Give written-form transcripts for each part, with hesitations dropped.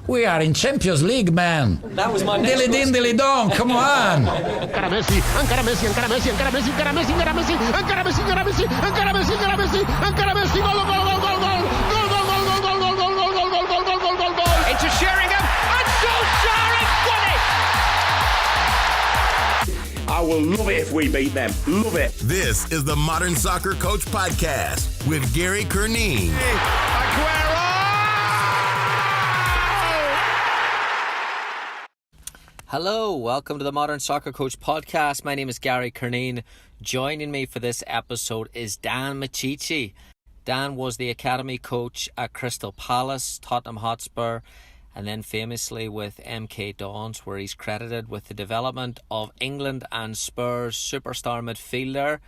We are in Champions League, man. That was my next Dilly din, dilly dong, come on. Encara Messi, encara Messi, encara Messi, encara Messi, encara Messi, encara Messi, encara Messi, encara Messi, encara Messi, encara Messi, encara Messi, gol, gol, gol, gol, gol, gol, gol, gol, gol, gol, gol, gol, gol, gol, gol, gol, gol, gol, gol. Into Sheringham, and Solskjaer has won it! I will love it if we beat them. Love it. This is the Modern Soccer Coach Podcast with Gary Curneen. Hello, welcome to the Modern Soccer Coach Podcast. My name is Gary Curneen. Joining me for this episode is Dan Micciche. Dan was the academy coach at Crystal Palace, Tottenham Hotspur, and then famously with MK Dons, where he's credited with the development of England and Spurs superstar midfielder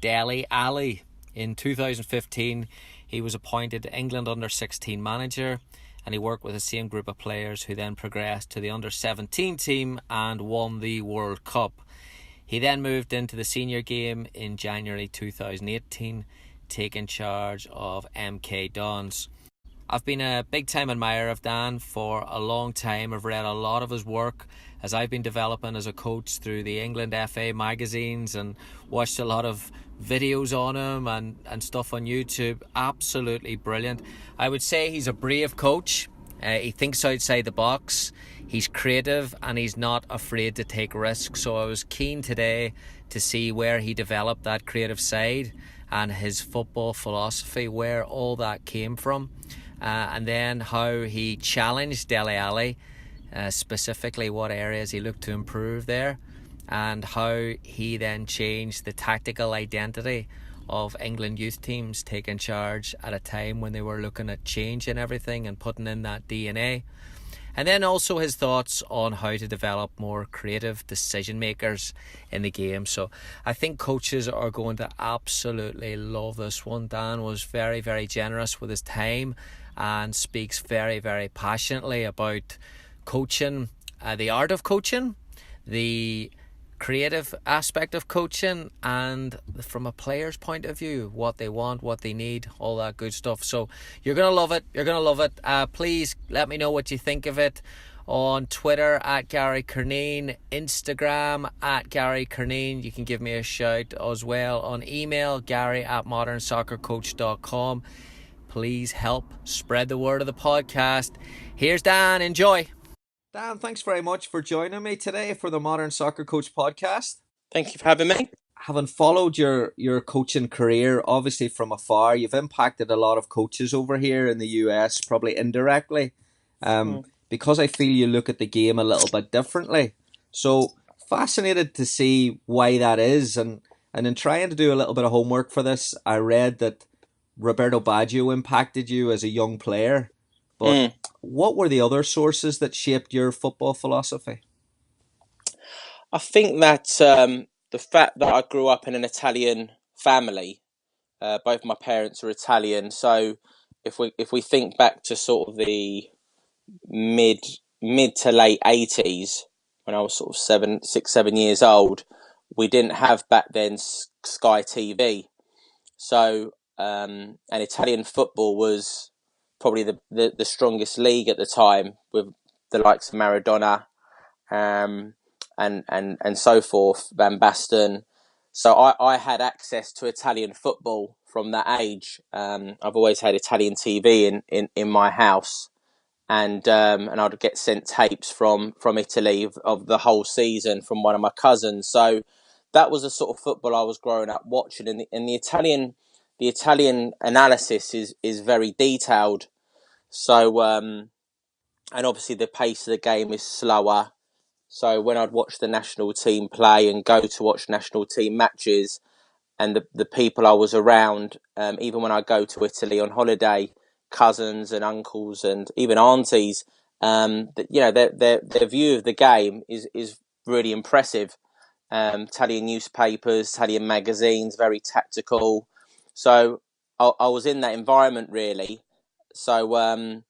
Dele Alli. In 2015, he was appointed England under-16 manager, and he worked with the same group of players who then progressed to the under-17 team and won the World Cup. He then moved into the senior game in January 2018, taking charge of MK Dons. I've been a big-time admirer of Dan for a long time. I've read a lot of his work as I've been developing as a coach through the England FA magazines and watched a lot of videos on him and stuff on YouTube. Absolutely brilliant. I would say he's a brave coach. He thinks outside the box. He's creative and he's not afraid to take risks. So I was keen today to see where he developed that creative side and his football philosophy, where all that came from. And then how he challenged Dele Alli, specifically what areas he looked to improve there, and how he then changed the tactical identity of England youth teams, taking charge at a time when they were looking at changing everything and putting in that DNA. And then also his thoughts on how to develop more creative decision makers in the game. So I think coaches are going to absolutely love this one. Dan was very, very generous with his time and speaks very, very passionately about coaching, the art of coaching, the creative aspect of coaching, and from a player's point of view, what they want, what they need, all that good stuff. So you're going to love it. You're going to love it. Please let me know what you think of it on Twitter at Gary Curneen, Instagram at Gary Curneen. You can give me a shout as well on email, gary@modernsoccercoach.com. Please help spread the word of the podcast. Here's Dan. Enjoy. Dan, thanks very much for joining me today for the Modern Soccer Coach Podcast. Thank you for having me. Having followed your coaching career, obviously from afar, you've impacted a lot of coaches over here in the US, probably indirectly, because I feel you look at the game a little bit differently. So fascinated to see why that is. And in trying to do a little bit of homework for this, I read that Roberto Baggio impacted you as a young player. But what were the other sources that shaped your football philosophy? I think that the fact that I grew up in an Italian family, both my parents are Italian. So if we think back to sort of the mid to late 80s, when I was sort of 7 years old, we didn't have back then Sky TV. So and Italian football was probably the strongest league at the time, with the likes of Maradona and so forth, Van Basten. So I had access to Italian football from that age. I've always had Italian TV in my house, and I'd get sent tapes from Italy of the whole season from one of my cousins. So that was the sort of football I was growing up watching, and the Italian analysis is very detailed. So, and obviously the pace of the game is slower. So when I'd watch the national team play and go to watch national team matches, and the people I was around, even when I go to Italy on holiday, cousins and uncles and even aunties, their view of the game is really impressive. Italian newspapers, Italian magazines, very tactical. So I was in that environment really. So I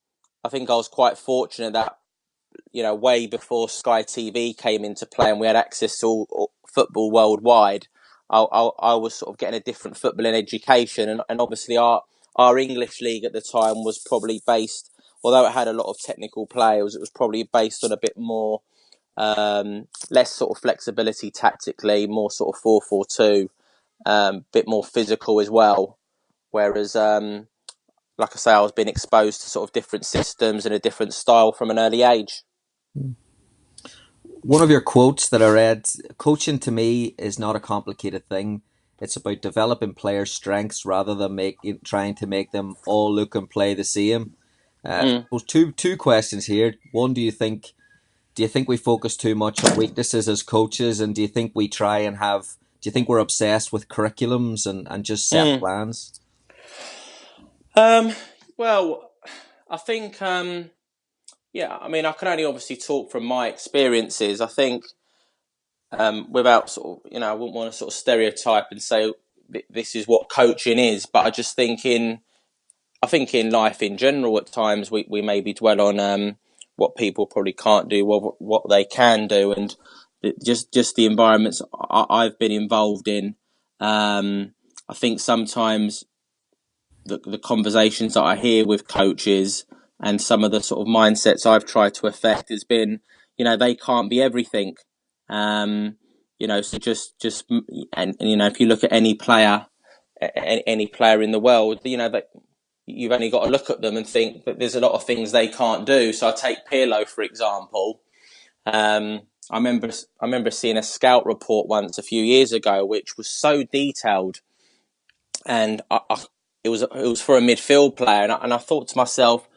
think I was quite fortunate that, way before Sky TV came into play and we had access to all football worldwide, I was sort of getting a different footballing education. And obviously our English league at the time was probably based although it had a lot of technical play, it was probably based on a bit more, less sort of flexibility tactically, more sort of 4-4-2, bit more physical as well. Whereas, like I say, I was being exposed to sort of different systems and a different style from an early age. One of your quotes that I read, coaching to me is not a complicated thing. It's about developing players' strengths rather than trying to make them all look and play the same. Two questions here. One, do you think we focus too much on weaknesses as coaches, and do you think we're obsessed with curriculums and just set plans? Well, I think, yeah, I mean, I can only obviously talk from my experiences. I think, without sort of, I wouldn't want to sort of stereotype and say this is what coaching is, but I just think in life in general, at times we maybe dwell on what people probably can't do, what they can do, and just the environments I've been involved in. I think sometimes the conversations that I hear with coaches and some of the sort of mindsets I've tried to affect has been, they can't be everything. So just and if you look at any player in the world, that you've only got to look at them and think that there's a lot of things they can't do. So I take Pirlo, for example. I remember seeing a scout report once a few years ago, which was so detailed, and it was for a midfield player, and I thought to myself,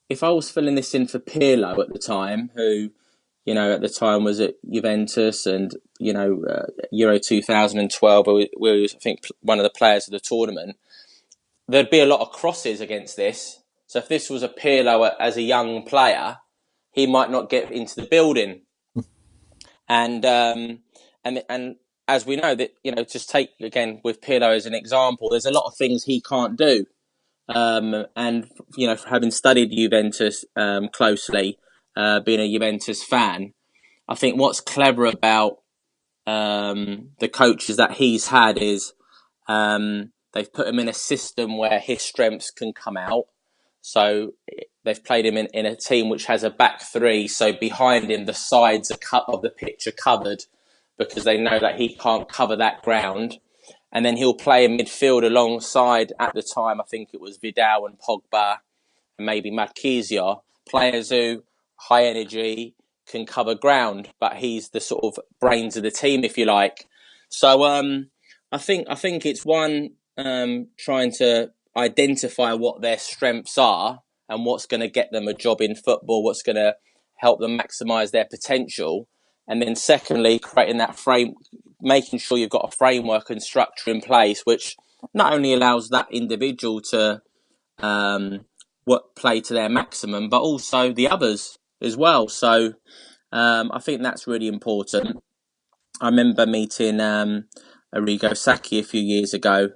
if I was filling this in for Pirlo at the time, who at the time was at Juventus, and Euro 2012, where he was, I think, one of the players of the tournament, there'd be a lot of crosses against this. So if this was a Pirlo as a young player, he might not get into the building. And as we know, that just take again with Pirlo as an example, there's a lot of things he can't do. And having studied Juventus closely, being a Juventus fan, I think what's clever about the coaches that he's had is they've put him in a system where his strengths can come out. So they've played him in a team which has a back three. So behind him, the sides of the pitch are covered because they know that he can't cover that ground. And then he'll play in midfield alongside, at the time, I think it was Vidal and Pogba and maybe Micchiche, players who high energy, can cover ground, but he's the sort of brains of the team, if you like. So I think it's one, trying to identify what their strengths are and what's going to get them a job in football, what's going to help them maximise their potential. And then secondly, creating that frame, making sure you've got a framework and structure in place, which not only allows that individual to play to their maximum, but also the others as well. So I think that's really important. I remember meeting Arrigo Sacchi a few years ago.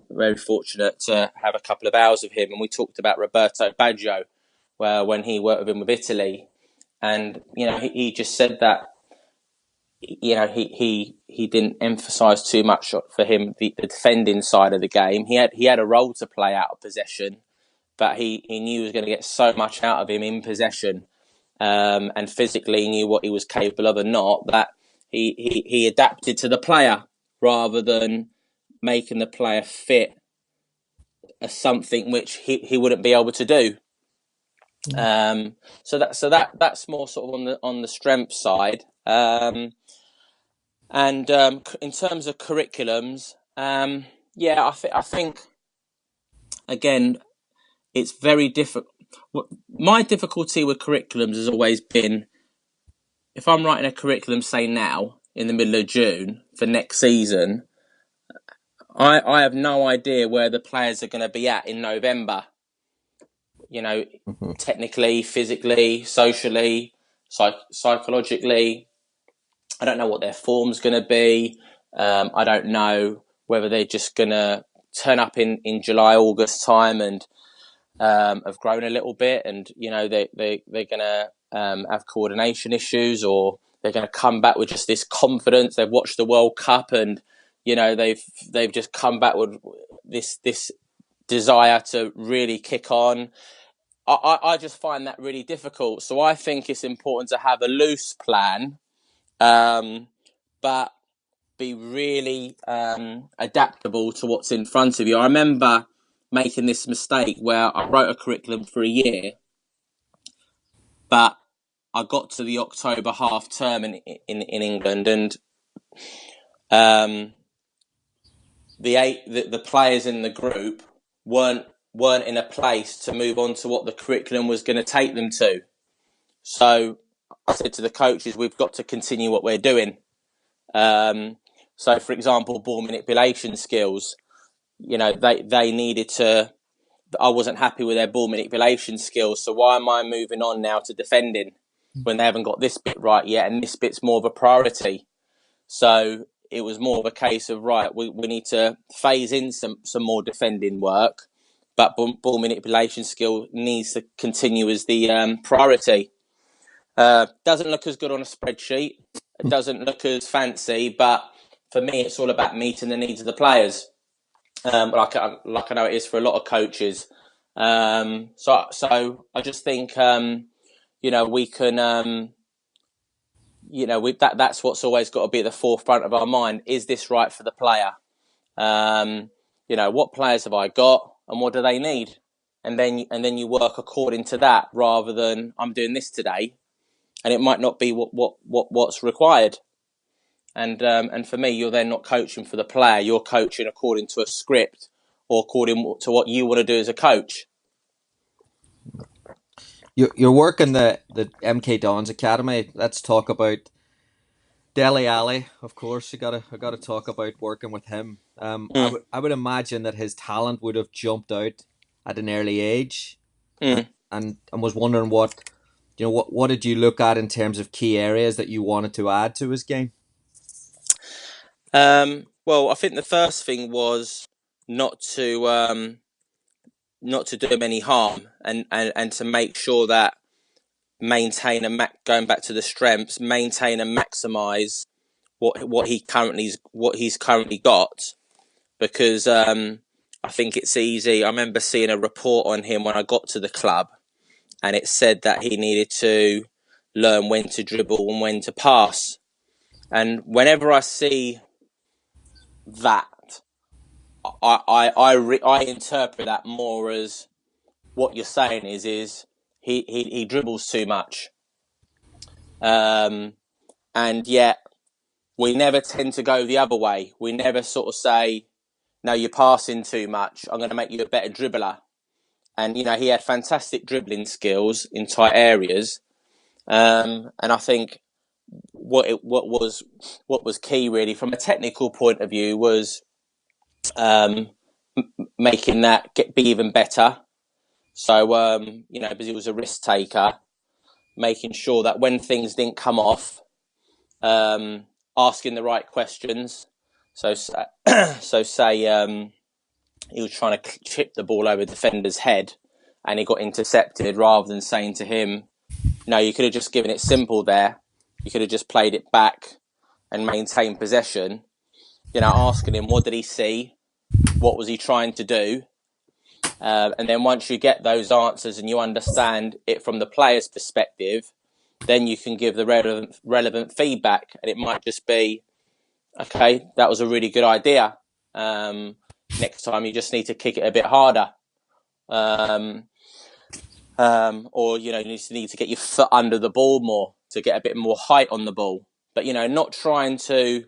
Very fortunate to have a couple of hours with him, and we talked about Roberto Baggio, when he worked with him with Italy, and he just said that he didn't emphasise too much for him the defending side of the game. He had a role to play out of possession, but he knew he was going to get so much out of him in possession, and physically knew what he was capable of and not, that he adapted to the player rather than making the player fit as something which he wouldn't be able to do. So that's more sort of on the strength side. And in terms of curriculums, I think again, it's very difficult. My difficulty with curriculums has always been, if I'm writing a curriculum, say now, in the middle of June for next season, I have no idea where the players are going to be at in November. Technically, physically, socially, psychologically. I don't know what their form's going to be. I don't know whether they're just going to turn up in July, August time and have grown a little bit, and they're going to have coordination issues, or they're going to come back with just this confidence. They've watched the World Cup, and they've just come back with this desire to really kick on. I just find that really difficult. So I think it's important to have a loose plan, but be really adaptable to what's in front of you. I remember making this mistake where I wrote a curriculum for a year, but I got to the October half term in England, and the players in the group weren't in a place to move on to what the curriculum was going to take them to. So I said to the coaches, we've got to continue what we're doing. So, for example, ball manipulation skills, they needed to. I wasn't happy with their ball manipulation skills. So why am I moving on now to defending when they haven't got this bit right yet? And this bit's more of a priority. So it was more of a case of, right, we need to phase in some more defending work, but ball manipulation skill needs to continue as the priority. Doesn't look as good on a spreadsheet. It doesn't look as fancy, but for me, it's all about meeting the needs of the players. Like I know it is for a lot of coaches. So I just think, we can, that's what's always got to be at the forefront of our mind. Is this right for the player? What players have I got and what do they need? And then you work according to that rather than I'm doing this today and it might not be what's required. And for me, you're then not coaching for the player. You're coaching according to a script or according to what you want to do as a coach. You're working the MK Dons Academy. Let's talk about Dele Alli, of course. I gotta talk about working with him. I would imagine that his talent would have jumped out at an early age, and was wondering what did you look at in terms of key areas that you wanted to add to his game? Well, I think the first thing was not to do him any harm, and to make sure that maintain and going back to the strengths, maintain and maximise what he's currently got, because I think it's easy. I remember seeing a report on him when I got to the club, and it said that he needed to learn when to dribble and when to pass. And whenever I see that, I interpret that more as what you're saying is he dribbles too much, and yet we never tend to go the other way. We never sort of say, "No, you're passing too much. I'm going to make you a better dribbler." And he had fantastic dribbling skills in tight areas, and I think what was key really from a technical point of view was making that be even better. So because he was a risk taker, making sure that when things didn't come off, asking the right questions. So say he was trying to chip the ball over the defender's head and he got intercepted, rather than saying to him, "No, you could have just given it simple there. You could have just played it back and maintained possession." Asking him, what did he see? What was he trying to do? And then once you get those answers and you understand it from the player's perspective, then you can give the relevant feedback. And it might just be, okay, that was a really good idea. Next time you just need to kick it a bit harder. Or, you need to get your foot under the ball more to get a bit more height on the ball. But, not trying to,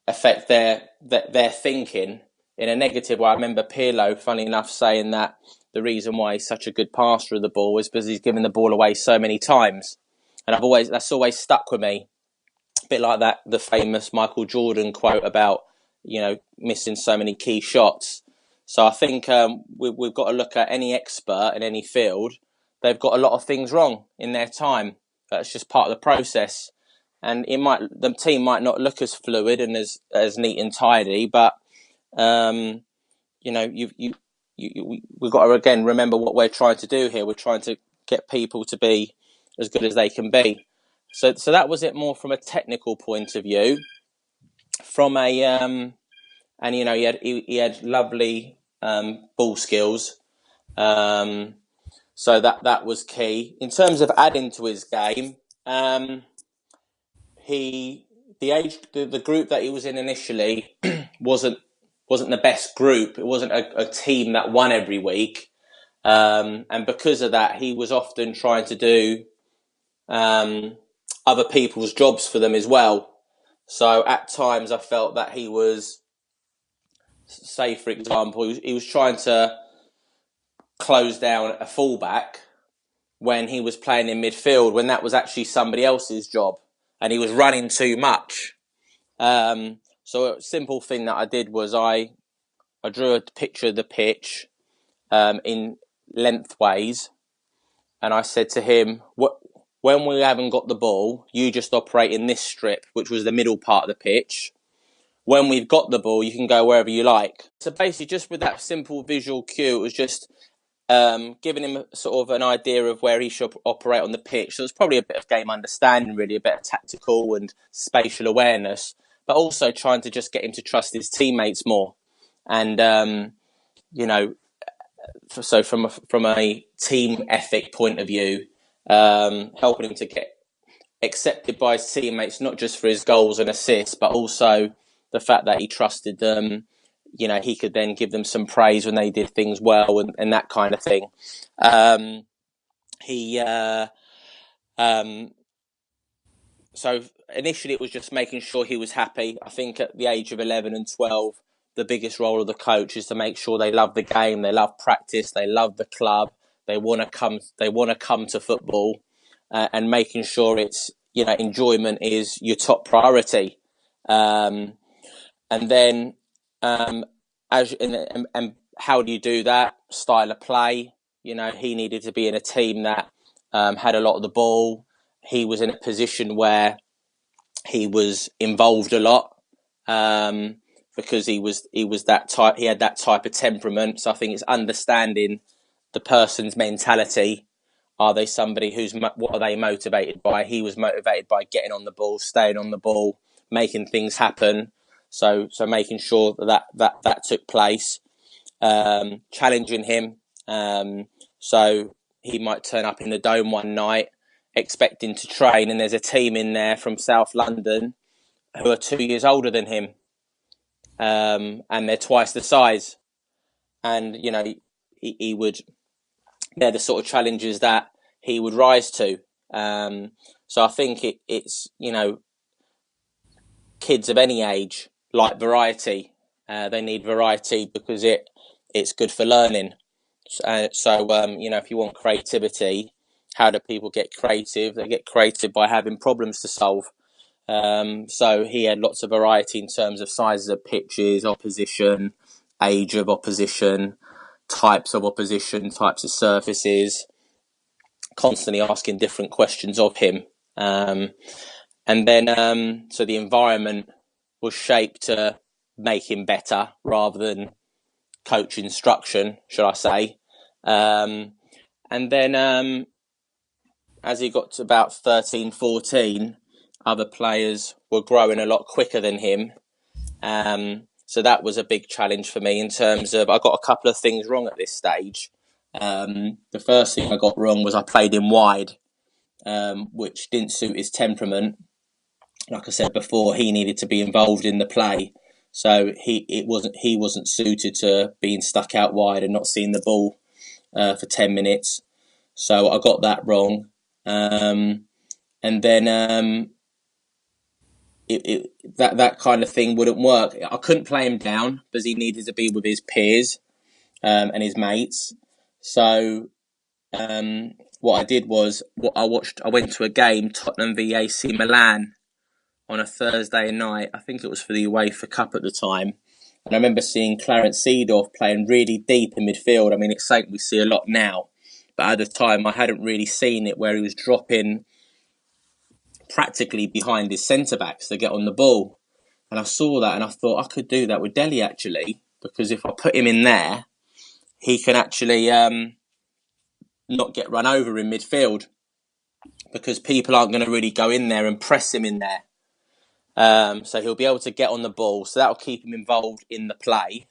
affect their thinking in a negative way. I remember Pirlo, funny enough, saying that the reason why he's such a good passer of the ball is because he's given the ball away so many times. And that's always stuck with me. A bit like that, the famous Michael Jordan quote about, missing so many key shots. So I think we've got to look at any expert in any field. They've got a lot of things wrong in their time. That's just part of the process. And the team might not look as fluid and as neat and tidy, but we've got to again remember what we're trying to do here. We're trying to get people to be as good as they can be. So that was it more from a technical point of view. From a he had lovely ball skills. So that was key. In terms of adding to his game, the group that he was in initially wasn't the best group. It wasn't a team that won every week, and because of that, he was often trying to do other people's jobs for them as well. So at times, I felt that he was, say for example, he was trying to close down a fullback when he was playing in midfield, when that was actually somebody else's job, and he was running too much. So a simple thing that I did was I drew a picture of the pitch in lengthways, and I said to him, when we haven't got the ball, you just operate in this strip, which was the middle part of the pitch. When we've got the ball, you can go wherever you like. So basically, just with that simple visual cue, it was just giving him sort of an idea of where he should operate on the pitch. So it's probably a bit of game understanding, really, a bit of tactical and spatial awareness, but also trying to just get him to trust his teammates more. And, so from a team ethic point of view, helping him to get accepted by his teammates, not just for his goals and assists, but also the fact that he trusted them. He could then give them some praise when they did things well and that kind of thing. So initially it was just making sure he was happy. I think at the age of 11 and 12, the biggest role of the coach is to make sure they love the game, they love practice, they love the club, they want to come to football, and making sure it's, enjoyment is your top priority. And then, and how do you do that? Style of play. He needed to be in a team that had a lot of the ball. He was in a position where he was involved a lot because he was that type. He had that type of temperament. So I think it's understanding the person's mentality. Are they somebody what are they motivated by? He was motivated by getting on the ball, staying on the ball, making things happen. So making sure that took place, challenging him. So he might turn up in the Dome one night expecting to train, and there's a team in there from South London who are 2 years older than him, and they're twice the size. And he would. They're the sort of challenges that he would rise to. So I think it's kids of any age like variety. They need variety because it's good for learning. So if you want creativity, how do people get creative? They get creative by having problems to solve. So he had lots of variety in terms of sizes of pitches, opposition, age of opposition, types of opposition, types of surfaces, constantly asking different questions of him. And then, so the environment was shaped to make him better rather than coach instruction, should I say. And then, as he got to about 13, 14, other players were growing a lot quicker than him. So that was a big challenge for me in terms of, I got a couple of things wrong at this stage. The first thing I got wrong was I played him wide, which didn't suit his temperament. Like I said before, he needed to be involved in the play. So he wasn't suited to being stuck out wide and not seeing the ball for 10 minutes. So I got that wrong. And then that kind of thing wouldn't work. I couldn't play him down because he needed to be with his peers and his mates. So what I did was I went to a game, Tottenham v AC Milan, on a Thursday night. I think it was for the UEFA Cup at the time. And I remember seeing Clarence Seedorf playing really deep in midfield. I mean, it's something we see a lot now. But at the time, I hadn't really seen it, where he was dropping practically behind his centre-backs to get on the ball. And I saw that and I thought I could do that with Dele, actually. Because if I put him in there, he can actually not get run over in midfield. Because people aren't going to really go in there and press him in there. So he'll be able to get on the ball. So that'll keep him involved in the play.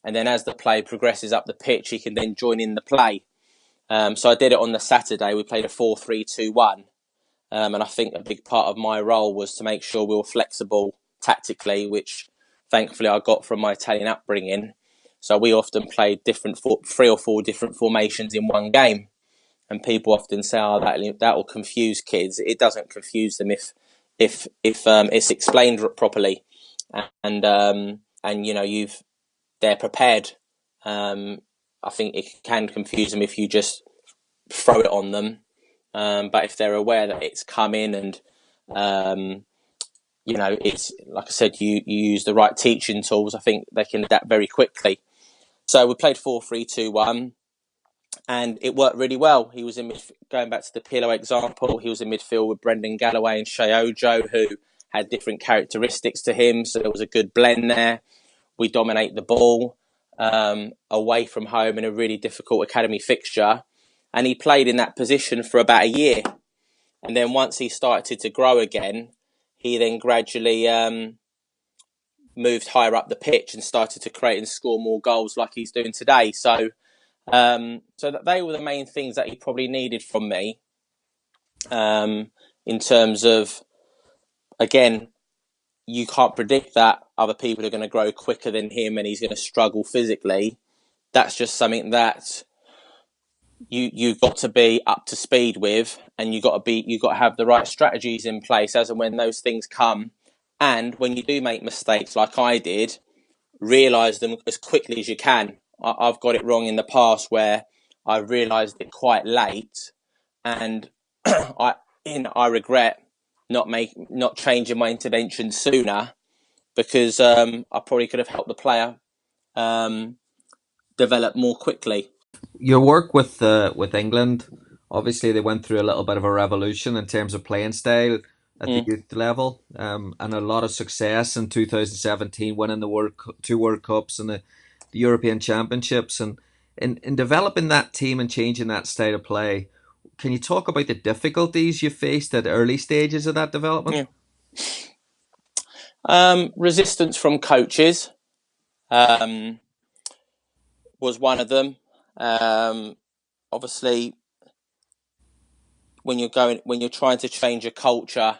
and then as the play progresses up the pitch, he can then join in the play. So I did it on the Saturday. We played a 4-3-2-1, and I think a big part of my role was to make sure we were flexible tactically, which thankfully I got from my Italian upbringing. So we often played 3 or 4 different formations in one game. And people often say, "Oh, that will confuse kids." It doesn't confuse them if it's explained properly, and they're prepared. I think it can confuse them if you just throw it on them. But if they're aware that it's coming and it's like I said, you use the right teaching tools, I think they can adapt very quickly. So we played 4-3-2-1. And it worked really well. He was in going back to the Pirlo example. He was in midfield with Brendan Galloway and Shea Ojo, who had different characteristics to him. So there was a good blend there. We dominate the ball away from home in a really difficult academy fixture, and he played in that position for about a year. And then once he started to grow again, he then gradually moved higher up the pitch and started to create and score more goals like he's doing today. So that they were the main things that he probably needed from me, in terms of, again, you can't predict that other people are going to grow quicker than him and he's going to struggle physically. That's just something that you've got to be up to speed with, and you've got to have the right strategies in place as and when those things come. And when you do make mistakes like I did, realise them as quickly as you can. I've got it wrong in the past where I realised it quite late, and I regret not changing my intervention sooner, because I probably could have helped the player develop more quickly. Your work with England, obviously they went through a little bit of a revolution in terms of playing style at the youth level, and a lot of success in 2017, winning the 2 World Cups and the European Championships. And in developing that team and changing that style of play, can you talk about the difficulties you faced at early stages of that development? Yeah. Resistance from coaches was one of them. Obviously, when you're trying to change a culture,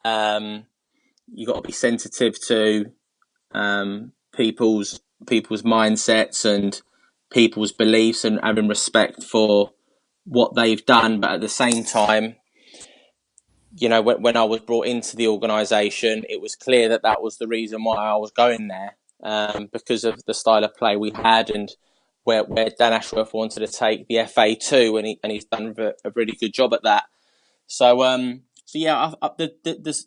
you've got to be sensitive to people's mindsets and people's beliefs, and having respect for what they've done. But at the same time, when I was brought into the organisation, it was clear that was the reason why I was going there, because of the style of play we had, and where Dan Ashworth wanted to take the FA to, and he's done a really good job at that. So the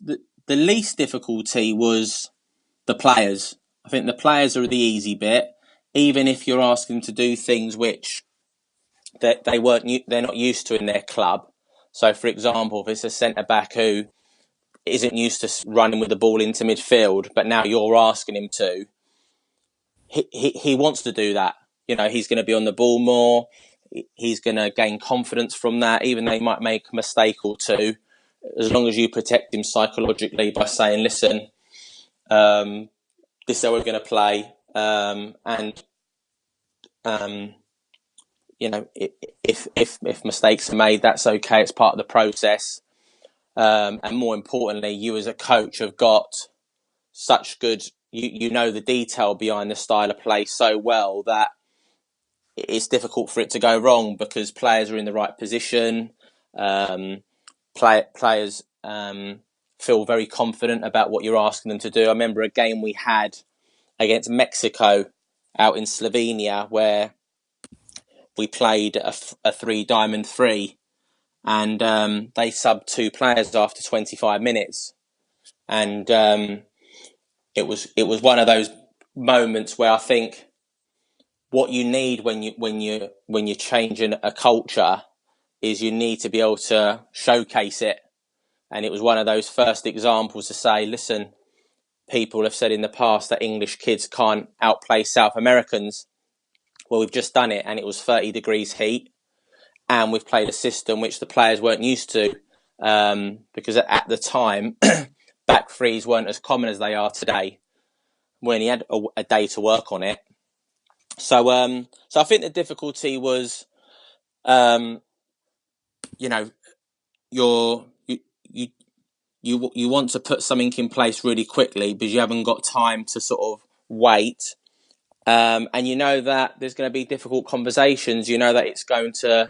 least difficulty was the players. I think the players are the easy bit, even if you're asking them to do things which they're not used to in their club. So, for example, if it's a centre-back who isn't used to running with the ball into midfield, but now you're asking him to, he wants to do that. He's going to be on the ball more. He's going to gain confidence from that, even though he might make a mistake or two, as long as you protect him psychologically by saying, listen, this is how we're going to play. If mistakes are made, that's okay. It's part of the process. And more importantly, you as a coach have got such good, you know the detail behind the style of play so well that it's difficult for it to go wrong, because players are in the right position. Players feel very confident about what you're asking them to do. I remember a game we had against Mexico out in Slovenia where we played a 3-diamond 3, and they subbed 2 players after 25 minutes. And it was one of those moments where I think what you need when you're changing a culture is you need to be able to showcase it. And it was one of those first examples to say, listen, people have said in the past that English kids can't outplay South Americans. Well, we've just done it, and it was 30 degrees heat, and we've played a system which the players weren't used to, because at the time, back threes weren't as common as they are today. When he had a day to work on it, So I think the difficulty was, you know, you want to put something in place really quickly because you haven't got time to sort of wait. And you know that there's going to be difficult conversations. You know that it's going to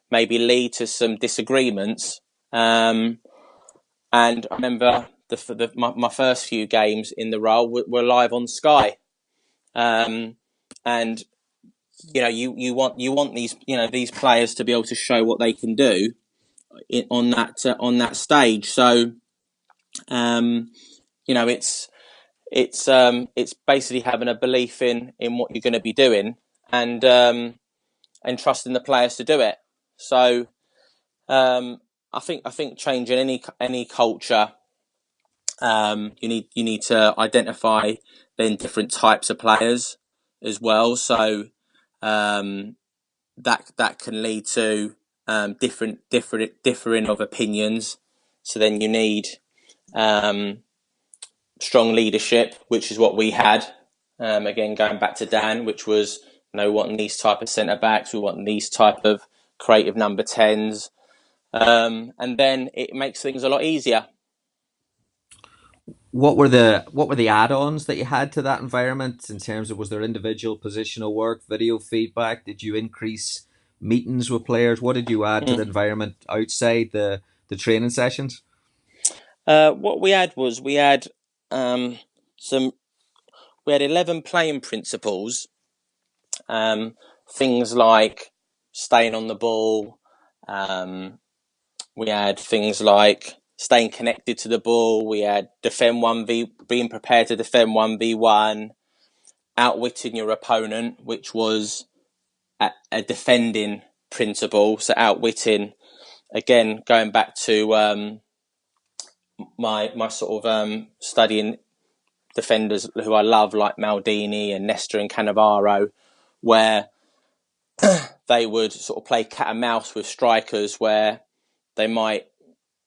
maybe lead to some disagreements. And I remember my first few games in the role were live on Sky. And you want these players to be able to show what they can do on that stage. So it's basically having a belief in what you're going to be doing and trusting the players to do it. So I think changing any culture, you need to identify then different types of players as well. So that can lead to differing of opinions. So then you need strong leadership, which is what we had. Again, going back to Dan, which was, wanting these type of centre backs, we want these type of creative number 10s, and then it makes things a lot easier. What were the add-ons that you had to that environment in terms of, was there individual positional work, video feedback? Did you increase meetings with players? What did you add to the environment outside the training sessions? What we had was we had 11 playing principles. Things like staying on the ball. We had things like staying connected to the ball. We had being prepared to defend 1v1, outwitting your opponent, which was a defending principle. So outwitting, again, going back to my sort of studying defenders who I love, like Maldini and Nesta and Cannavaro, where they would sort of play cat and mouse with strikers, where they might,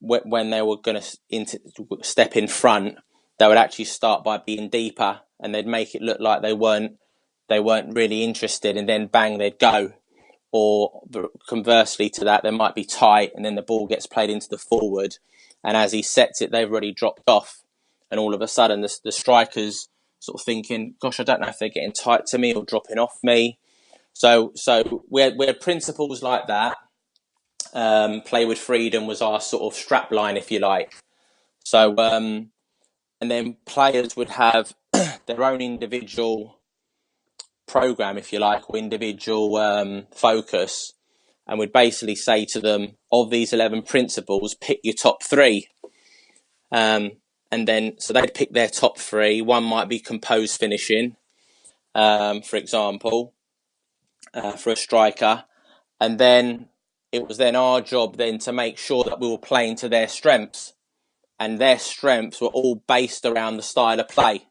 when they were going to step in front, they would actually start by being deeper, and they'd make it look like they weren't really interested, and then bang, they'd go. Or conversely to that, they might be tight, and then the ball gets played into the forward, and as he sets it, they've already dropped off, and all of a sudden the strikers sort of thinking, gosh, I don't know if they're getting tight to me or dropping off me. So we had principles like that. Play with freedom was our sort of strap line, if you like. So and then players would have their own individual program, if you like, or individual focus, and we'd basically say to them, of these 11 principles, pick your top 3. And then so they'd pick their top 3. One might be composed finishing, for example, for a striker, and then it was then our job then to make sure that we were playing to their strengths, and their strengths were all based around the style of play.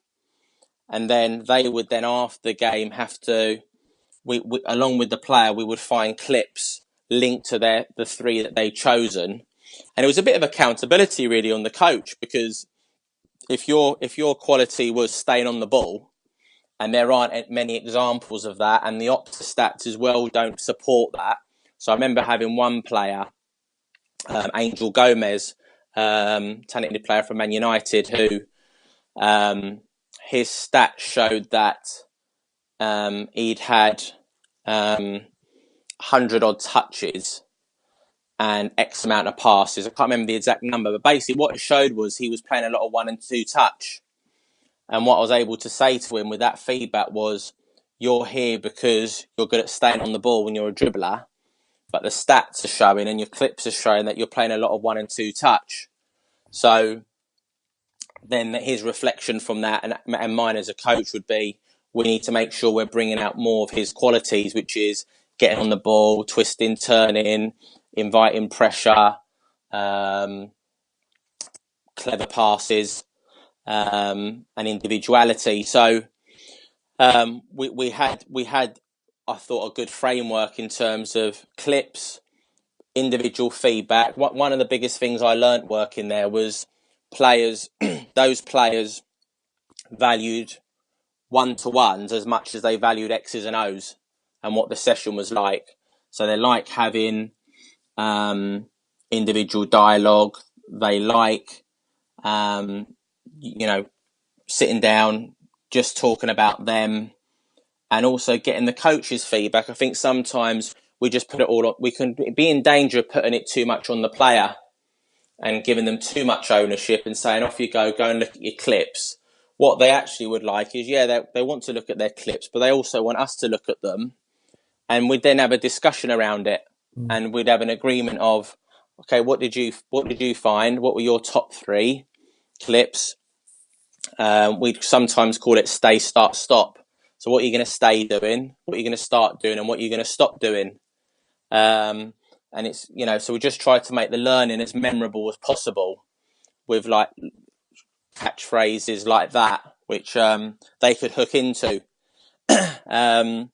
And then they would then, after the game, have to, we along with the player, we would find clips linked to the 3 that they'd chosen. And it was a bit of accountability really on the coach, because if your quality was staying on the ball, and there aren't many examples of that, and the Opta stats as well don't support that. So I remember having one player, Angel Gomez, talented player from Man United, who his stats showed that he'd had 100 odd touches and X amount of passes. I can't remember the exact number, but basically what it showed was he was playing a lot of 1 and 2 touch. And what I was able to say to him with that feedback was, you're here because you're good at staying on the ball when you're a dribbler, but the stats are showing and your clips are showing that you're playing a lot of 1 and 2 touch. So then his reflection from that and mine as a coach would be, we need to make sure we're bringing out more of his qualities, which is getting on the ball, twisting, turning, inviting pressure, clever passes, and individuality. So we had I thought a good framework in terms of clips, individual feedback. One of the biggest things I learnt working there was those players valued one-to-ones as much as they valued X's and O's and what the session was like. So they like having individual dialogue. They like, sitting down, just talking about them, and also getting the coach's feedback. I think sometimes we just put it all on. We can be in danger of putting it too much on the player and giving them too much ownership and saying, off you go and look at your clips. What they actually would like is, they want to look at their clips, but they also want us to look at them. And we'd then have a discussion around it, and we'd have an agreement of, okay, what did you find? What were your top 3 clips? We'd sometimes call it stay, start, stop. So what are you going to stay doing? What are you going to start doing? And what are you going to stop doing? And it's, so we just try to make the learning as memorable as possible with like catchphrases like that, which they could hook into. So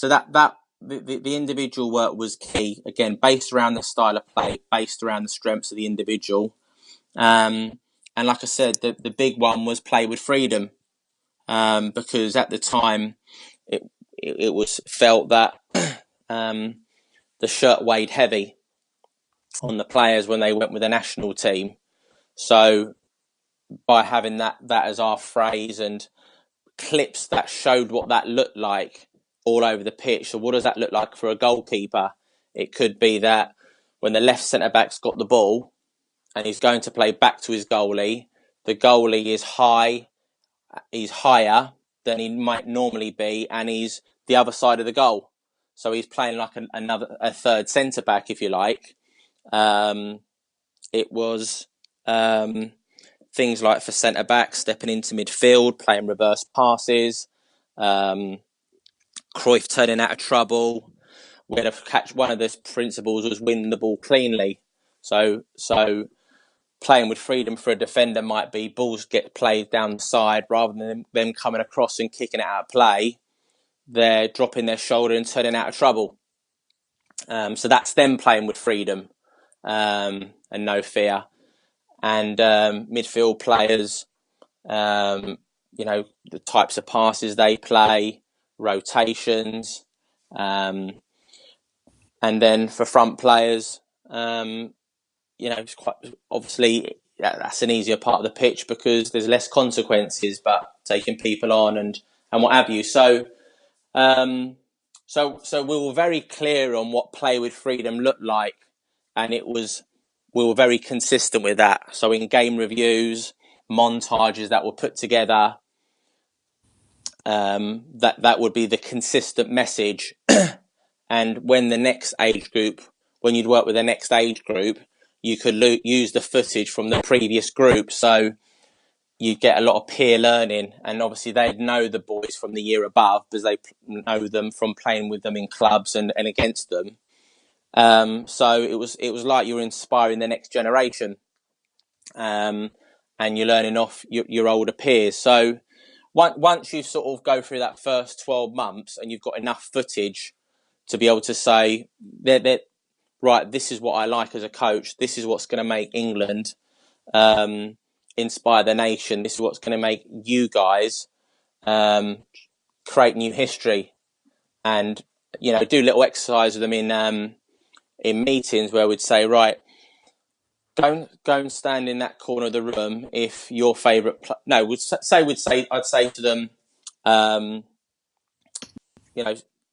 that the individual work was key, again, based around the style of play, based around the strengths of the individual. And like I said, the big one was play with freedom, because at the time it was felt that the shirt weighed heavy on the players when they went with the national team. So by having that as our phrase and clips that showed what that looked like all over the pitch. So what does that look like for a goalkeeper? It could be that when the left centre-back's got the ball and he's going to play back to his goalie, the goalie is he's higher than he might normally be, and he's the other side of the goal. So he's playing like a third centre-back, if you like. It was things like for centre-back, stepping into midfield, playing reverse passes, Cruyff turning out of trouble. We had to catch, one of the principles was win the ball cleanly. So playing with freedom for a defender might be balls get played down the side rather than them coming across and kicking it out of play. They're dropping their shoulder and turning out of trouble. So that's them playing with freedom and no fear. And midfield players, the types of passes they play, rotations, and then for front players, it's quite obviously that's an easier part of the pitch because there's less consequences, but taking people on and what have you. So we were very clear on what play with freedom looked like, and we were very consistent with that. So in game reviews, montages that were put together, that would be the consistent message. And when you'd work with the next age group, you could use the footage from the previous group. So you'd get a lot of peer learning, and obviously they'd know the boys from the year above because they know them from playing with them in clubs and against them. So it was like you were inspiring the next generation, and you're learning off your older peers. So once you sort of go through that first 12 months and you've got enough footage to be able to say, right, this is what I like as a coach. This is what's going to make England inspire the nation. This is what's going to make you guys create new history, and do little exercise with them in meetings where we'd say, right, go and stand in that corner of the room if your favourite I'd say to them,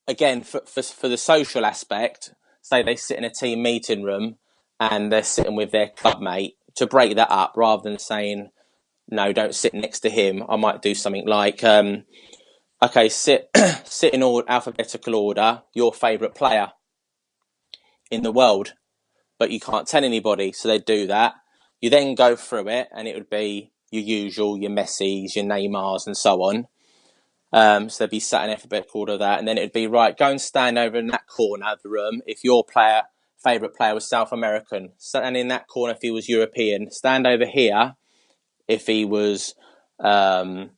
again for the social aspect, say they sit in a team meeting room and they're sitting with their club mate, to break that up rather than saying, no, don't sit next to him. I might do something like, okay, sit in all alphabetical order, your favourite player in the world, but you can't tell anybody. So they do that. You then go through it, and it would be your usual, your Messis, your Neymars, and so on. So they'd be sat in alphabetical order of that, and then it'd be, right, go and stand over in that corner of the room if your favourite player was South American. Stand in that corner if he was European. Stand over here if he was from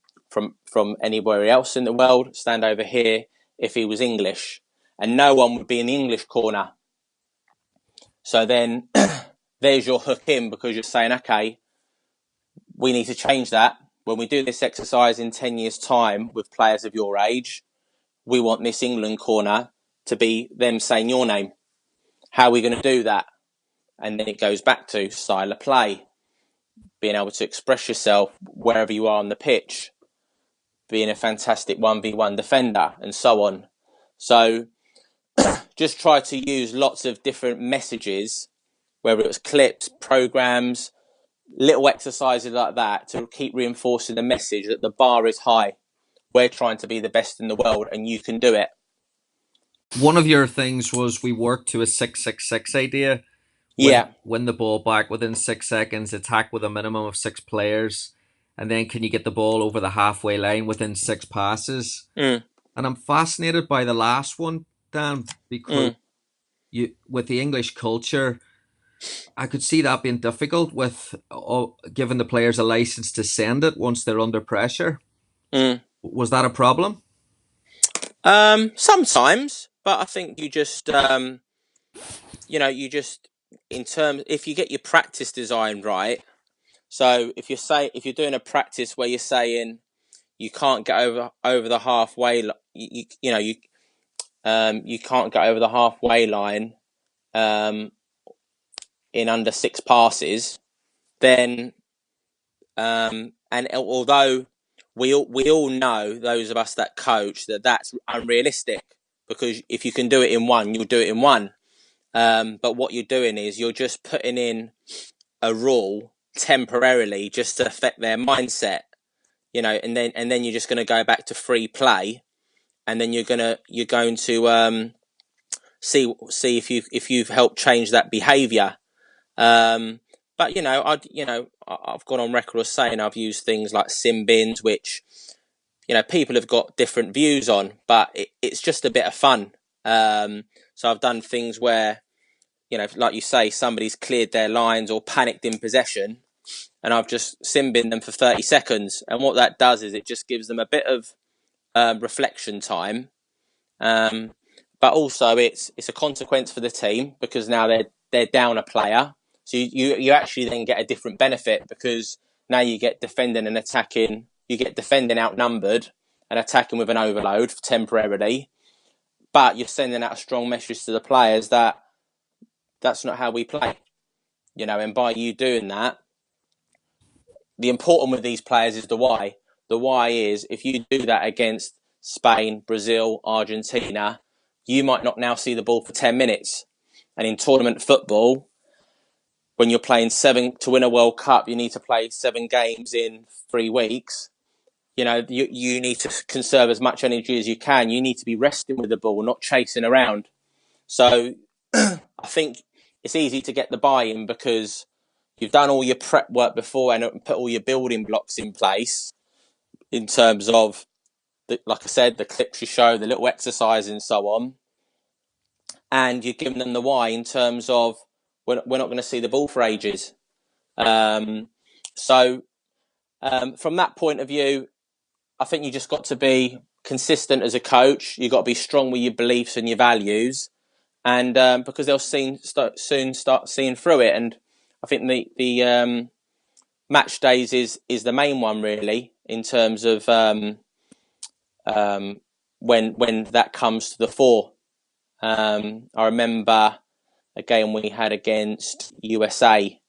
anywhere else in the world. Stand over here if he was English. And no one would be in the English corner. So then there's your hook in, because you're saying, okay, we need to change that when we do this exercise in 10 years' time with players of your age, we want this England corner to be them saying your name. How are we going to do that? And then it goes back to style of play, being able to express yourself wherever you are on the pitch, being a fantastic 1v1 defender, and so on. So just try to use lots of different messages, whether it was clips, programs, little exercises like that, to keep reinforcing the message that the bar is high. We're trying to be the best in the world and you can do it. One of your things was we worked to a 6-6-6 idea. Win the ball back within 6 seconds, attack with a minimum of 6 players, and then can you get the ball over the halfway line within 6 passes? And I'm fascinated by the last one, Dan, because with the English culture, I could see that being difficult with giving the players a license to send it once they're under pressure. Was that a problem? Sometimes, but I think you just, if you get your practice design right. So if you're doing a practice where you're saying you can't get over the halfway, you can't get over the halfway line, in under 6 passes, then, and although we all know, those of us that coach, that's unrealistic, because if you can do it in one, you'll do it in one. But what you're doing is you're just putting in a rule temporarily just to affect their mindset, and then you're just going to go back to free play, and then you're going to see if you've helped change that behaviour. But I've gone on record as saying I've used things like sin bins, which people have got different views on, but it's just a bit of fun. So I've done things where, like you say, somebody's cleared their lines or panicked in possession, and I've just sin binned them for 30 seconds. And what that does is it just gives them a bit of reflection time. But also it's a consequence for the team, because now they're down a player. So you actually then get a different benefit, because now you get defending and attacking. You get defending outnumbered and attacking with an overload temporarily. But you're sending out a strong message to the players that that's not how we play. And by you doing that, the important with these players is the why. The why is, if you do that against Spain, Brazil, Argentina, you might not now see the ball for 10 minutes. And in tournament football, when you're playing 7 to win a World Cup, you need to play 7 games in 3 weeks. You need to conserve as much energy as you can. You need to be resting with the ball, not chasing around. So I think it's easy to get the buy-in because you've done all your prep work before and put all your building blocks in place in terms of, like I said, the clips you show, the little exercise and so on. And you're giving them the why in terms of, we're not going to see the ball for ages. From that point of view, I think you just got to be consistent as a coach. You've got to be strong with your beliefs and your values, and because they'll soon start seeing through it. And I think the match days is the main one, really, in terms of when that comes to the fore. I remember a game we had against USA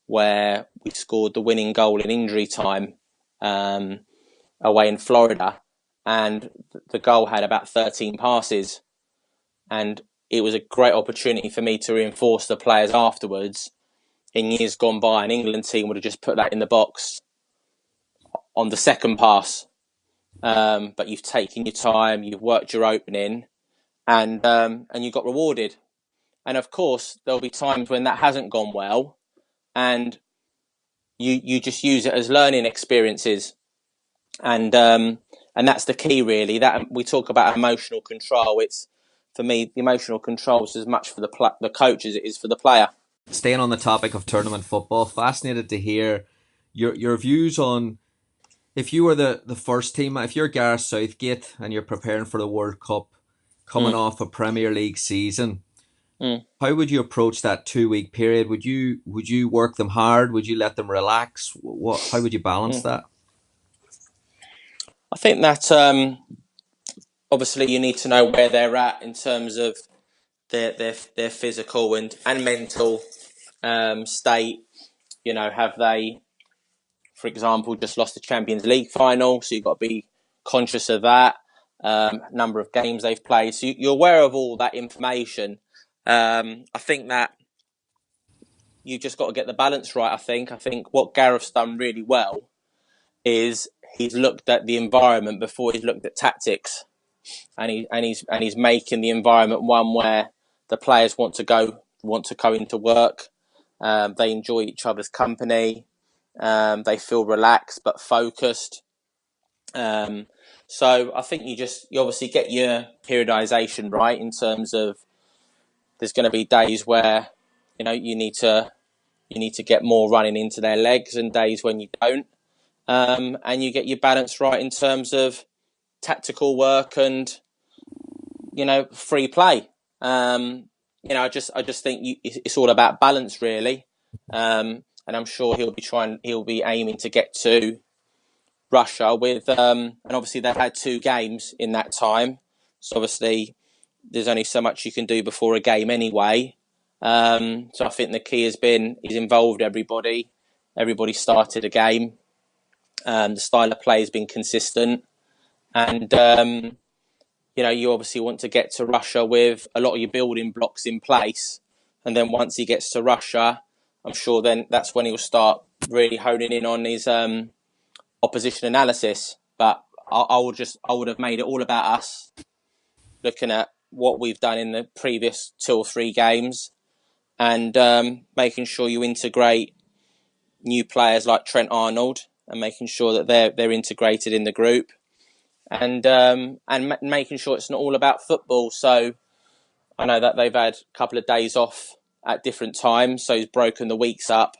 where we scored the winning goal in injury time away in Florida, and the goal had about 13 passes, and it was a great opportunity for me to reinforce the players afterwards. In years gone by, an England team would have just put that in the box on the second pass, but you've taken your time, you've worked your opening, and you got rewarded. And of course, there'll be times when that hasn't gone well, and you just use it as learning experiences. And that's the key, really. That we talk about emotional control. It's, for me, the emotional control is as much for the coach as it is for the player. Staying on the topic of tournament football, fascinated to hear your views on, if you were the first team, if you're Gareth Southgate and you're preparing for the World Cup, coming off a Premier League season, how would you approach that 2-week period? Would you work them hard? Would you let them relax? How would you balance that? I think that obviously you need to know where they're at in terms of their physical and mental state. Have they, for example, just lost the Champions League final? So you've got to be conscious of that. Number of games they've played. So you're aware of all that information. I think that you just got to get the balance right. I think what Gareth's done really well is he's looked at the environment before he's looked at tactics, and he's making the environment one where the players want to go into work. They enjoy each other's company. They feel relaxed but focused. So I think you obviously get your periodization right in terms of there's going to be days where you need to get more running into their legs and days when you don't, and you get your balance right in terms of tactical work and free play. I just think it's all about balance really, and I'm sure he'll be aiming to get to Russia with, and obviously they've had 2 games in that time, so obviously there's only so much you can do before a game anyway. So I think the key he's involved everybody. Everybody started a game. The style of play has been consistent, and you obviously want to get to Russia with a lot of your building blocks in place, and then once he gets to Russia, I'm sure then that's when he'll start really honing in on his opposition analysis. But I would have made it all about us, looking at what we've done in the previous 2 or 3 games, and making sure you integrate new players like Trent Arnold, and making sure that they're integrated in the group, and making sure it's not all about football. So I know that they've had a couple of days off at different times, so he's broken the weeks up,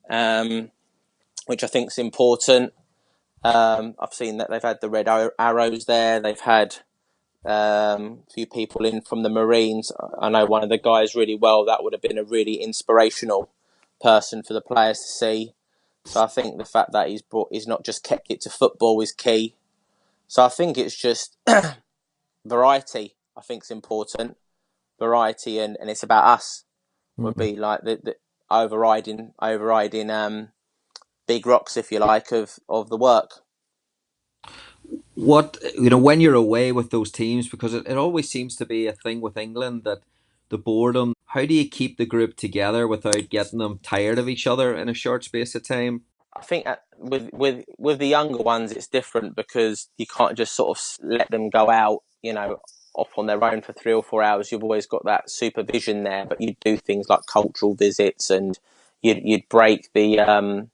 which I think is important. I've seen that they've had the Red Arrows there. They've had a few people in from the Marines. I know one of the guys really well. That would have been a really inspirational person for the players to see. So I think the fact that he's not just kept it to football is key. So I think it's just variety. I think is important. Variety, and it's about us. Would be like the overriding big rocks, if you like, of the work. What, when you're away with those teams, because it always seems to be a thing with England that the boredom, how do you keep the group together without getting them tired of each other in a short space of time? I think with the younger ones it's different, because you can't just sort of let them go out, off on their own for 3 or 4 hours. You've always got that supervision there, but you do things like cultural visits, and you'd break the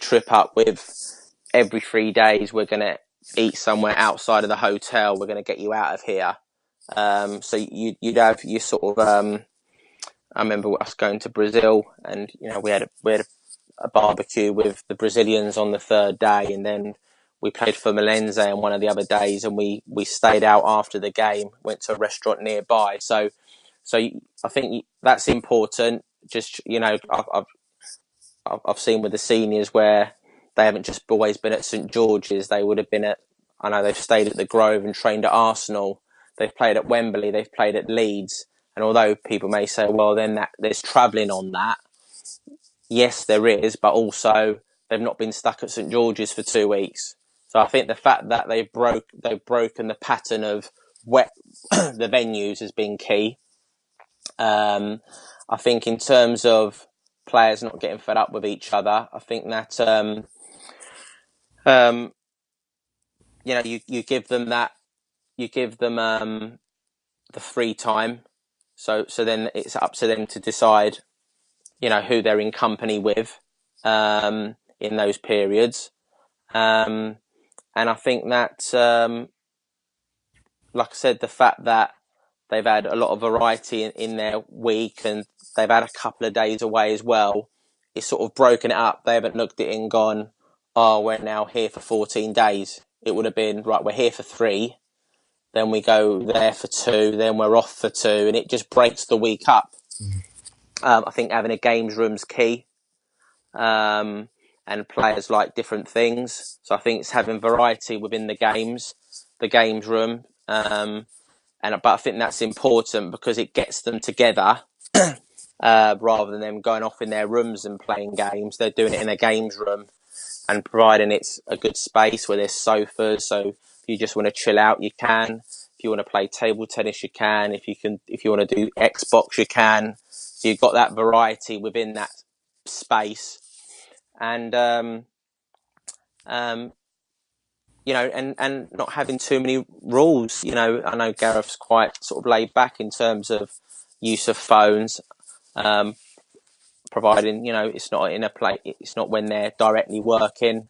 trip up with every 3 days we're going to eat somewhere outside of the hotel. We're going to get you out of here. So you'd have your sort of. I remember us going to Brazil, and we had a barbecue with the Brazilians on the 3rd day, and then we played for Malense on one of the other days, and we stayed out after the game, went to a restaurant nearby. So I think that's important. Just I've seen with the seniors where they haven't just always been at St George's. They would have been I know they've stayed at the Grove and trained at Arsenal. They've played at Wembley. They've played at Leeds. And although people may say, well, then there's travelling on that. Yes, there is, but also they've not been stuck at St George's for 2 weeks. So I think the fact that they've broken the pattern of the venues has been key. I think in terms of players not getting fed up with each other, I think that you give them the free time. So then it's up to them to decide, who they're in company with in those periods. And I think that, like I said, the fact that they've had a lot of variety in their week, and they've had a couple of days away as well, it's sort of broken it up. They haven't looked at it and gone, oh, we're now here for 14 days. It would have been, right, we're here for 3, then we go there for 2, then we're off for 2, and it just breaks the week up. I think having a games room's key. And and players like different things. So I think it's having variety within the games room. But I think that's important because it gets them together rather than them going off in their rooms and playing games. They're doing it in a games room and providing it's a good space where there's sofas. So if you just want to chill out, you can. If you want to play table tennis, you can. If you want to do Xbox, you can. So you've got that variety within that space, and and not having too many rules. I know Gareth's quite sort of laid back in terms of use of phones, providing it's not in a play. It's not when they're directly working.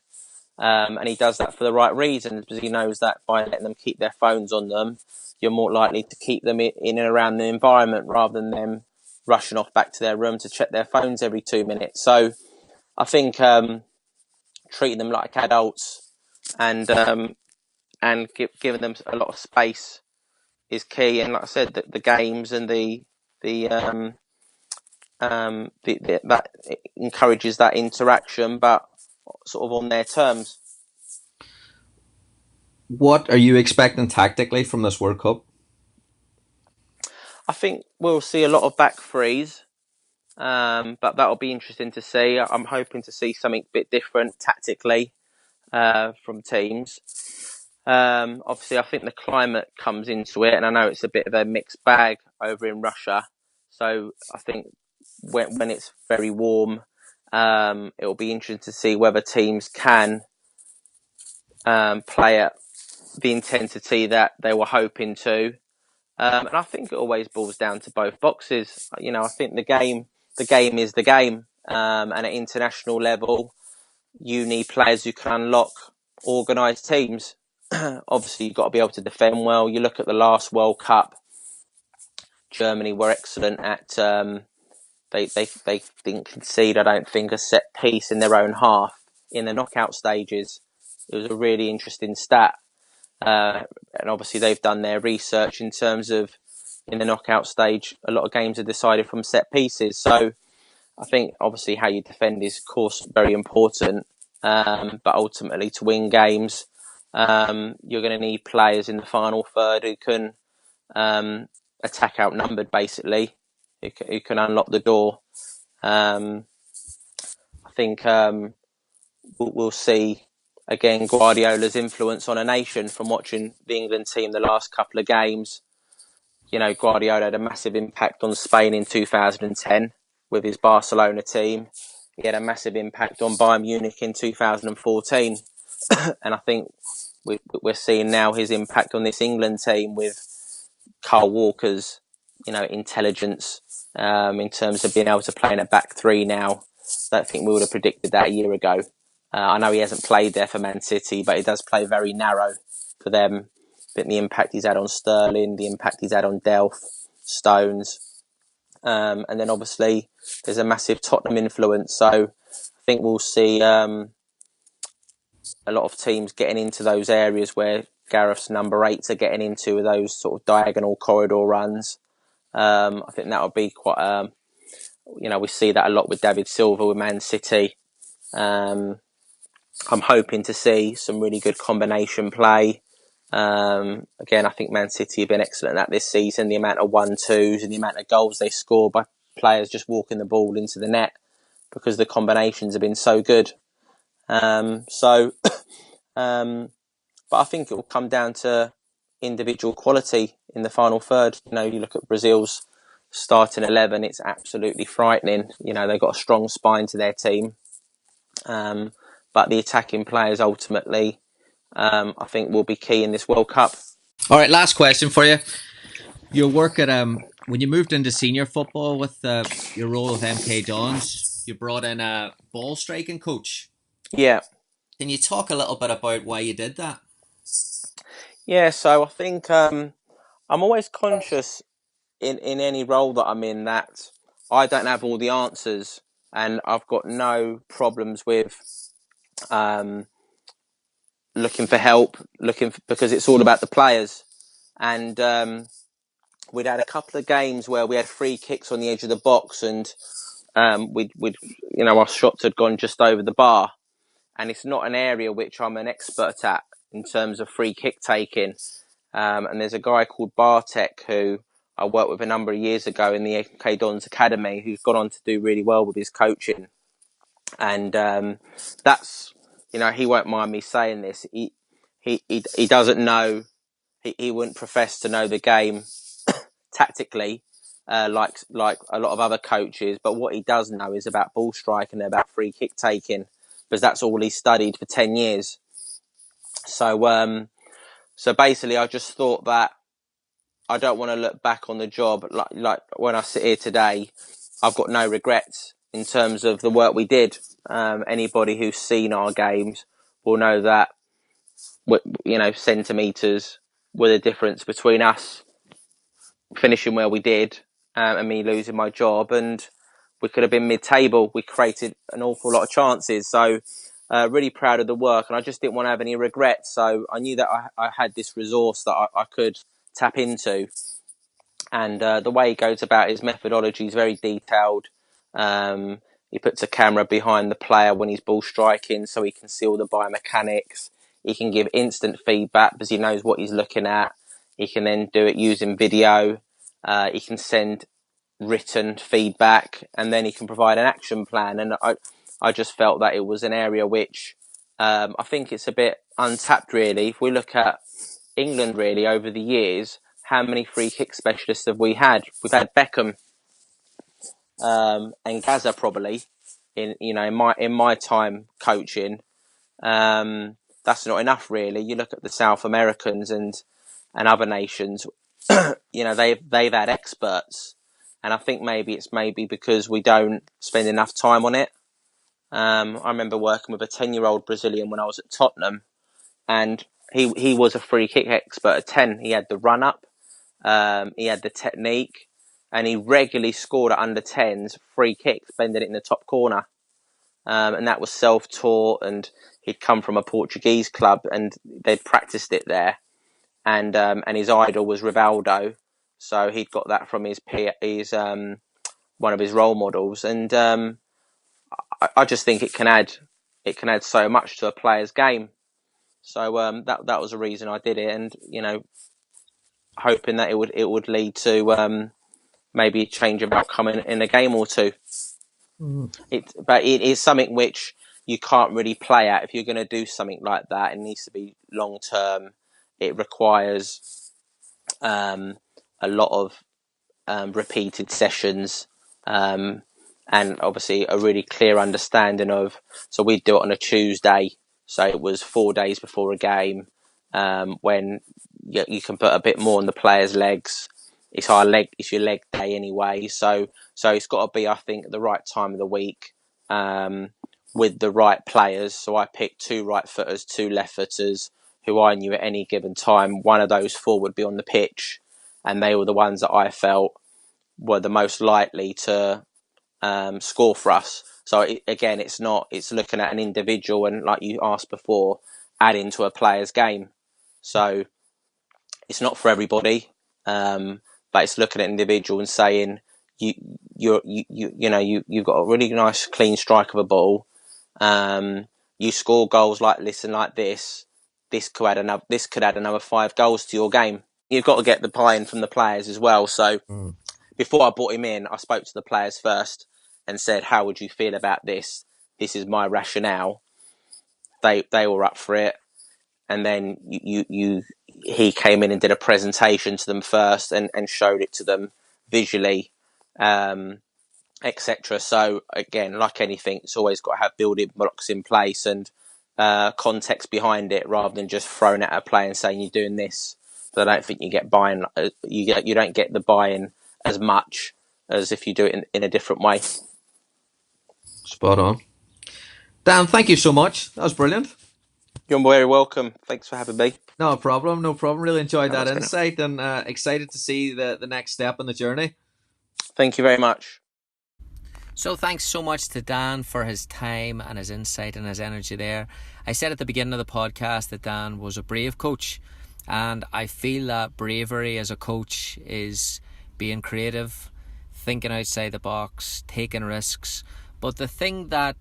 And he does that for the right reasons because he knows that by letting them keep their phones on them, you're more likely to keep them in and around the environment rather than them rushing off back to their room to check their phones every 2 minutes. So I think treating them like adults and giving them a lot of space is key. And like I said, the games and that encourages that interaction, but sort of on their terms. What are you expecting tactically from this World Cup? I think we'll see a lot of back threes, but that'll be interesting to see. I'm hoping to see something a bit different tactically from teams. Obviously, I think the climate comes into it, and I know it's a bit of a mixed bag over in Russia. So I think when it's very warm, it'll be interesting to see whether teams can play at the intensity that they were hoping to. And I think it always boils down to both boxes. I think the game is the game. And at international level, you need players who can unlock organised teams. Obviously, you've got to be able to defend well. You look at the last World Cup, Germany were excellent at. They didn't concede, I don't think, a set piece in their own half in the knockout stages. It was a really interesting stat. And obviously they've done their research in terms of in the knockout stage, a lot of games are decided from set pieces. So I think obviously how you defend is, of course, very important. But ultimately to win games, you're going to need players in the final third who can attack outnumbered, basically, who can unlock the door. I think we'll see, again, Guardiola's influence on a nation from watching the England team the last couple of games. Guardiola had a massive impact on Spain in 2010 with his Barcelona team. He had a massive impact on Bayern Munich in 2014. And I think we're seeing now his impact on this England team with Kyle Walker's, intelligence in terms of being able to play in a back three now. I don't think we would have predicted that a year ago. I know he hasn't played there for Man City, but he does play very narrow for them. I think the impact he's had on Sterling, the impact he's had on Delph, Stones, and then obviously there's a massive Tottenham influence. So I think we'll see a lot of teams getting into those areas where Gareth's number 8s are getting into, those sort of diagonal corridor runs. I think that would be quite, we see that a lot with David Silva with Man City. I'm hoping to see some really good combination play. Again, I think Man City have been excellent at this season. The amount of 1-2s and the amount of goals they score by players just walking the ball into the net because the combinations have been so good. But I think it will come down to individual quality in the final third. You look at Brazil's starting 11; it's absolutely frightening. They've got a strong spine to their team. But the attacking players ultimately, I think, will be key in this World Cup. All right, last question for you. Your work at when you moved into senior football with your role with MK Dons, you brought in a ball striking coach. Yeah. Can you talk a little bit about why you did that? Yeah, so I think I'm always conscious in any role that I'm in that I don't have all the answers, and I've got no problems with looking for help, because it's all about the players. And we'd had a couple of games where we had free kicks on the edge of the box, and our shots had gone just over the bar. and it's not an area which I'm an expert at in terms of free kick taking. And there's a guy called Bartek who I worked with a number of years ago in the FK Dons Academy, who's gone on to do really well with his coaching. And that's, he won't mind me saying this. He doesn't know, he wouldn't profess to know the game tactically, like a lot of other coaches. But what he does know is about ball striking and about free kick taking, because that's all he studied for 10 years. So basically, I just thought that I don't want to look back on the job like when I sit here today. I've got no regrets in terms of the work we did. Anybody who's seen our games will know that, centimetres were the difference between us finishing where we did and me losing my job. And we could have been mid-table. We created an awful lot of chances. So really proud of the work. And I just didn't want to have any regrets. So I knew that I had this resource that I could tap into. And the way he goes about his methodology is very detailed. He puts a camera behind the player when he's ball striking so he can see all the biomechanics. He can give instant feedback because he knows what he's looking at. He can then do it using video. He can send written feedback, and then he can provide an action plan. And I just felt that it was an area which I think it's a bit untapped, really. If we look at England, really, over the years, how many free kick specialists have we had? We've had Beckham and Gaza probably in my time coaching. That's not enough, really. You look at the South Americans and other nations. They've had experts, and I think maybe it's because we don't spend enough time on it. I remember working with a 10-year-old Brazilian when I was at Tottenham, and he was a free kick expert at 10. He had the run up. He had the technique, and he regularly scored at under 10s free kicks, bending it in the top corner. And that was self-taught, and he'd come from a Portuguese club and they'd practiced it there. And his idol was Rivaldo. So he'd got that from his one of his role models. And I just think it can add so much to a player's game. So that was the reason I did it, and hoping that it would lead to maybe a change of outcome in a game or two. But it is something which you can't really play at. If you're going to do something like that, it needs to be long term. It requires a lot of repeated sessions, and obviously a really clear understanding of. So we'd do it on a Tuesday, so it was 4 days before a game, when you can put a bit more on the players' legs. It's your leg day anyway, so it's got to be, I think, at the right time of the week, with the right players. So I picked 2 right footers, 2 left footers, who I knew at any given time one of those 4 would be on the pitch, and they were the ones that I felt were the most likely to score for us. So it's looking at an individual, and like you asked before, adding to a player's game. So it's not for everybody. But it's looking at an individual and saying you've got a really nice clean strike of a ball. You score goals like this and like this. This could add another 5 goals to your game. You've got to get the buy-in from the players as well. So before I brought him in, I spoke to the players first and said, "How would you feel about this? This is my rationale." They were up for it, and then he came in and did a presentation to them first and showed it to them visually, etc. So again, like anything, it's always got to have building blocks in place and context behind it, rather than just throwing at a player and saying you're doing this. But I don't think you get buy-in. You don't get the buy-in as much as if you do it in a different way. Spot on. Dan, thank you so much. That was brilliant. You're very welcome. Thanks for having me. No problem. Really enjoyed that insight, and excited to see the next step in the journey. Thank you very much. So thanks so much to Dan for his time and his insight and his energy there. I said at the beginning of the podcast that Dan was a brave coach, and I feel that bravery as a coach is being creative, thinking outside the box, taking risks. But the thing that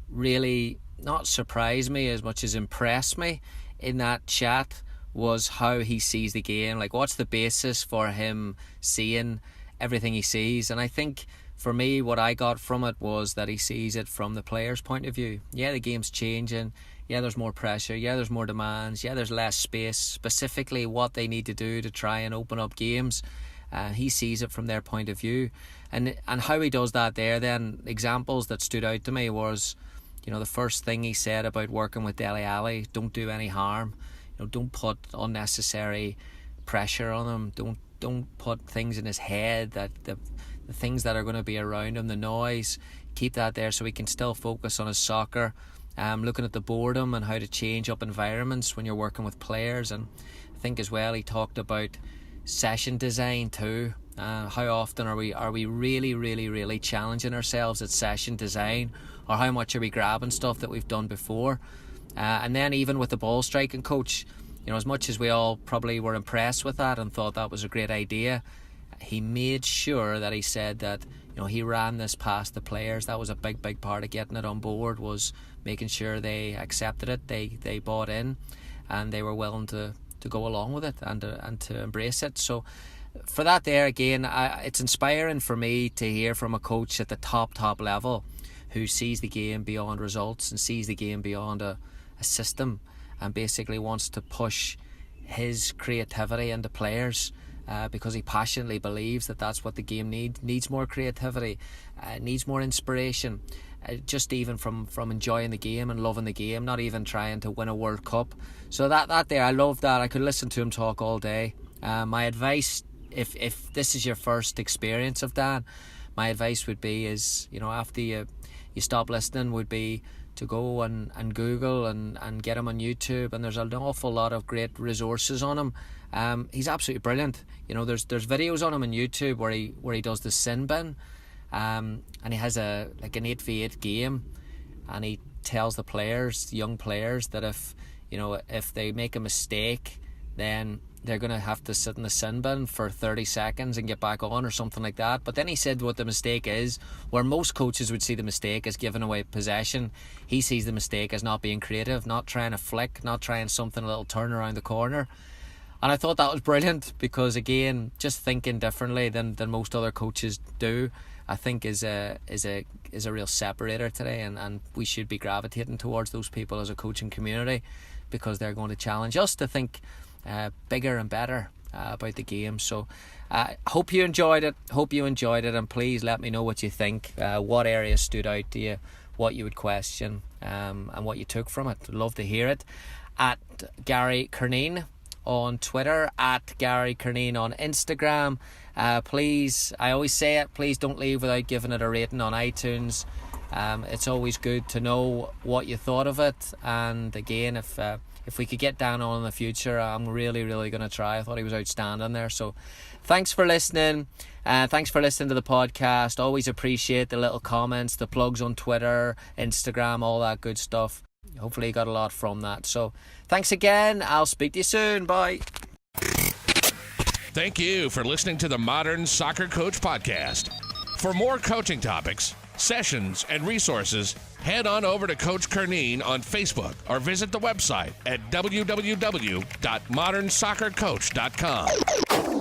really not surprised me as much as impressed me in that chat was how he sees the game. Like, what's the basis for him seeing everything he sees? And I think for me, what I got from it was that he sees it from the player's point of view. Yeah, the game's changing. Yeah, there's more pressure. Yeah, there's more demands. Yeah, there's less space. Specifically, what they need to do to try and open up games. He sees it from their point of view. And how he does that there, then, examples that stood out to me was, the first thing he said about working with Dele Alli, don't do any harm. Don't put unnecessary pressure on him. Don't put things in his head, that the things that are going to be around him, the noise, keep that there so he can still focus on his soccer. Looking at the boredom and how to change up environments when you're working with players. And I think as well he talked about session design too. How often are we really, really, really challenging ourselves at session design, or how much are we grabbing stuff that we've done before? And then even with the ball striking coach, as much as we all probably were impressed with that and thought that was a great idea, he made sure that he said that he ran this past the players. That was a big part of getting it on board, was making sure they accepted it, they bought in, and they were willing to go along with it and to embrace it. So for that there, again, it's inspiring for me to hear from a coach at the top level who sees the game beyond results and sees the game beyond a system, and basically wants to push his creativity into players, because he passionately believes that that's what the game needs more creativity, needs more inspiration, just even from enjoying the game and loving the game, not even trying to win a World Cup. So that there, I love that. I could listen to him talk all day. My advice, if this is your first experience of Dan, my advice would be is, after you stop listening, would be to go and Google and get him on YouTube, and there's an awful lot of great resources on him. He's absolutely brilliant. There's videos on him on YouTube where he does the sin bin, and he has an 8v8 game, and he tells the young players that if they make a mistake, then they're going to have to sit in the sin bin for 30 seconds and get back on, or something like that. But then he said what the mistake is, where most coaches would see the mistake as giving away possession, he sees the mistake as not being creative, not trying a flick, not trying something, a little turn around the corner. And I thought that was brilliant, because again, just thinking differently than most other coaches do, I think is a real separator today, and we should be gravitating towards those people as a coaching community, because they're going to challenge us to think bigger and better about the game. So hope you enjoyed it, and please let me know what you think, what areas stood out to you, what you would question, and what you took from it. I'd love to hear it. At Gary Cernine on Twitter, at Gary Cernine on Instagram. Please, I always say it, please don't leave without giving it a rating on iTunes. It's always good to know what you thought of it, and again, if we could get Dan on in the future, I'm really going to try. I thought he was outstanding there. So thanks for listening. Thanks for listening to the podcast. Always appreciate the little comments, the plugs on Twitter, Instagram, all that good stuff. Hopefully you got a lot from that. So thanks again. I'll speak to you soon. Bye. Thank you for listening to the Modern Soccer Coach Podcast. For more coaching topics, sessions, and resources, head on over to Coach Cernine on Facebook or visit the website at www.modernsoccercoach.com.